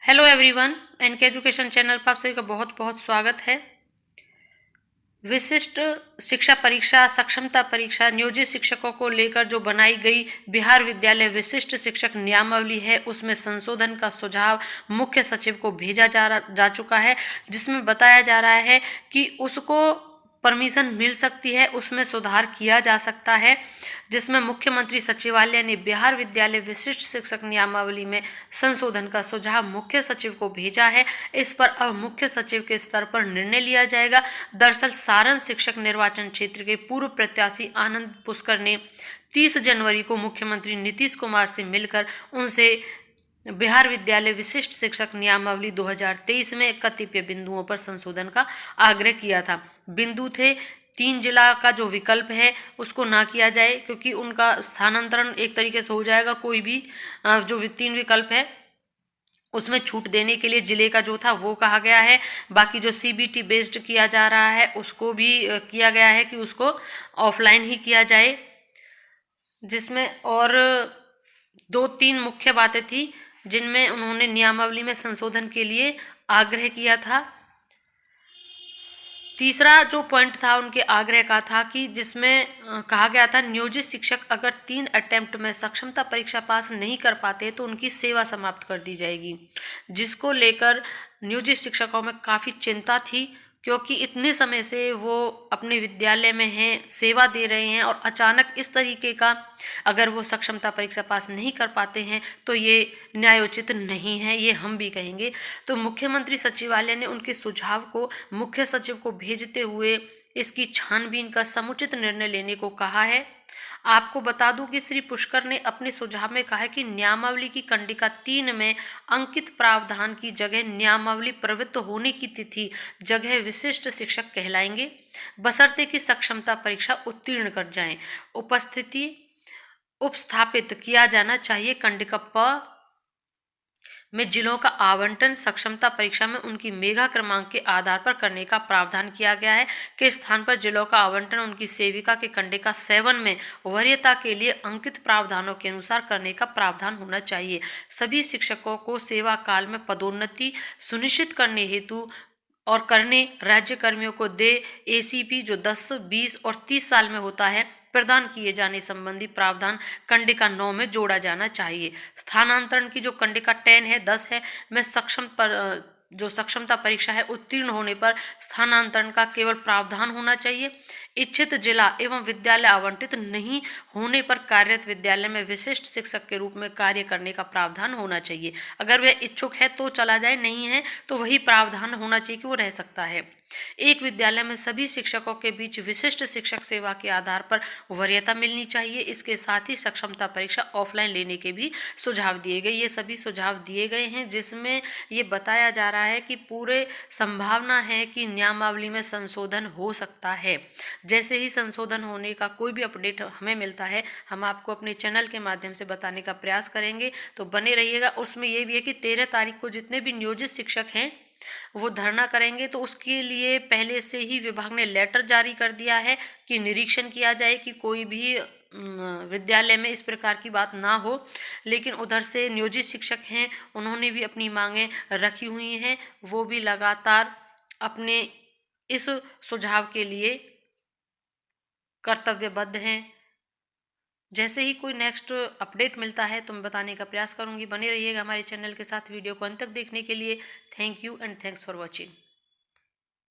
Hello everyone, NK education channel पर आप सभी का बहुत बहुत स्वागत है। विशिष्ट शिक्षा परीक्षा, सक्षमता परीक्षा, नियोजित शिक्षकों को लेकर जो बनाई गई बिहार विद्यालय विशिष्ट शिक्षक नियमावली है, उसमें संशोधन का सुझाव मुख्य सचिव को भेजा जा चुका है, जिसमें बताया जा रहा है कि उसको परमिशन मिल सकती है, उसमें सुधार किया जा सकता है। जिसमें मुख्यमंत्री सचिवालय ने बिहार विद्यालय विशिष्ट शिक्षक नियमावली में संशोधन का सुझाव मुख्य सचिव को भेजा है। इस पर अब मुख्य सचिव के स्तर पर निर्णय लिया जाएगा। दरअसल सारण शिक्षक निर्वाचन क्षेत्र के पूर्व प्रत्याशी आनंद पुष्कर ने 30 जनवरी को मुख्यमंत्री नीतीश कुमार से मिलकर उनसे बिहार विद्यालय विशिष्ट शिक्षक नियमावली 2023 में कतिपय बिंदुओं पर संशोधन का आग्रह किया था। बिंदु थे 3 जिला का जो विकल्प है उसको ना किया जाए, क्योंकि उनका स्थानांतरण एक तरीके से हो जाएगा। कोई भी जो 3 विकल्प है उसमें छूट देने के लिए जिले का जो था वो कहा गया है। बाकी जो सीबीटी बेस्ड किया जा रहा है उसको भी किया गया है कि उसको ऑफलाइन ही किया जाए। जिसमें और 2-3 मुख्य बातें थी जिनमें उन्होंने नियमावली में संशोधन के लिए आग्रह किया था। तीसरा जो पॉइंट था उनके आग्रह का था कि जिसमें कहा गया था नियोजित शिक्षक अगर 3 अटेम्प्ट में सक्षमता परीक्षा पास नहीं कर पाते तो उनकी सेवा समाप्त कर दी जाएगी, जिसको लेकर नियोजित शिक्षकों में काफ़ी चिंता थी, क्योंकि इतने समय से वो अपने विद्यालय में हैं, सेवा दे रहे हैं, और अचानक इस तरीके का अगर वो सक्षमता परीक्षा पास नहीं कर पाते हैं तो ये न्यायोचित नहीं है, ये हम भी कहेंगे। तो मुख्यमंत्री सचिवालय ने उनके सुझाव को मुख्य सचिव को भेजते हुए इसकी छानबीन कर समुचित निर्णय लेने को कहा है। आपको बता दूं कि श्री पुष्कर ने अपने सुझाव में कहा है कि नियमावली की कंडिका 3 में अंकित प्रावधान की जगह नियमावली प्रवृत्त होने की तिथि जगह विशिष्ट शिक्षक कहलाएंगे, बशर्ते कि सक्षमता परीक्षा उत्तीर्ण कर जाएं। उपस्थिति उपस्थापित किया जाना चाहिए। कंडिका प में जिलों का आवंटन सक्षमता परीक्षा में उनकी मेगा क्रमांक के आधार पर करने का प्रावधान किया गया है। के स्थान पर जिलों का आवंटन उनकी सेविका के कंडिका 7 में वरीयता के लिए अंकित प्रावधानों के अनुसार करने का प्रावधान होना चाहिए। सभी शिक्षकों को सेवा काल में पदोन्नति सुनिश्चित करने हेतु और करने राज्य कर्मियों को दे एसीपी जो 10, 20 और 30 साल में होता है प्रदान किए जाने संबंधी प्रावधान कंडिका 9 में जोड़ा जाना चाहिए। स्थानांतरण की जो कंडिका 10 है 10 है में जो सक्षमता परीक्षा है उत्तीर्ण होने पर स्थानांतरण का केवल प्रावधान होना चाहिए। इच्छित जिला एवं विद्यालय आवंटित नहीं होने पर कार्यरत विद्यालय में विशिष्ट शिक्षक के रूप में कार्य करने का प्रावधान होना चाहिए। अगर वह इच्छुक है तो चला जाए, नहीं है तो वही प्रावधान होना चाहिए कि वो रह सकता है। एक विद्यालय में सभी शिक्षकों के बीच विशिष्ट शिक्षक सेवा के आधार पर वरीयता मिलनी चाहिए। इसके साथ ही सक्षमता परीक्षा ऑफलाइन लेने के भी सुझाव दिए गए। ये सभी सुझाव दिए गए हैं, जिसमें ये बताया जा रहा है कि पूरे संभावना है कि नियमावली में संशोधन हो सकता है। जैसे ही संशोधन होने का कोई भी अपडेट हमें मिलता है, हम आपको अपने चैनल के माध्यम से बताने का प्रयास करेंगे, तो बने रहिएगा। उसमें ये भी है कि 13 तारीख को जितने भी नियोजित शिक्षक हैं वो धरना करेंगे, तो उसके लिए पहले से ही विभाग ने लेटर जारी कर दिया है कि निरीक्षण किया जाए कि कोई भी विद्यालय में इस प्रकार की बात ना हो। लेकिन उधर से नियोजित शिक्षक हैं, उन्होंने भी अपनी मांगें रखी हुई हैं, वो भी लगातार अपने इस सुझाव के लिए कर्तव्यबद्ध हैं। जैसे ही कोई नेक्स्ट अपडेट मिलता है तो मैं बताने का प्रयास करूंगी। बने रहिएगा हमारे चैनल के साथ। वीडियो को अंत तक देखने के लिए thank you and thanks for watching.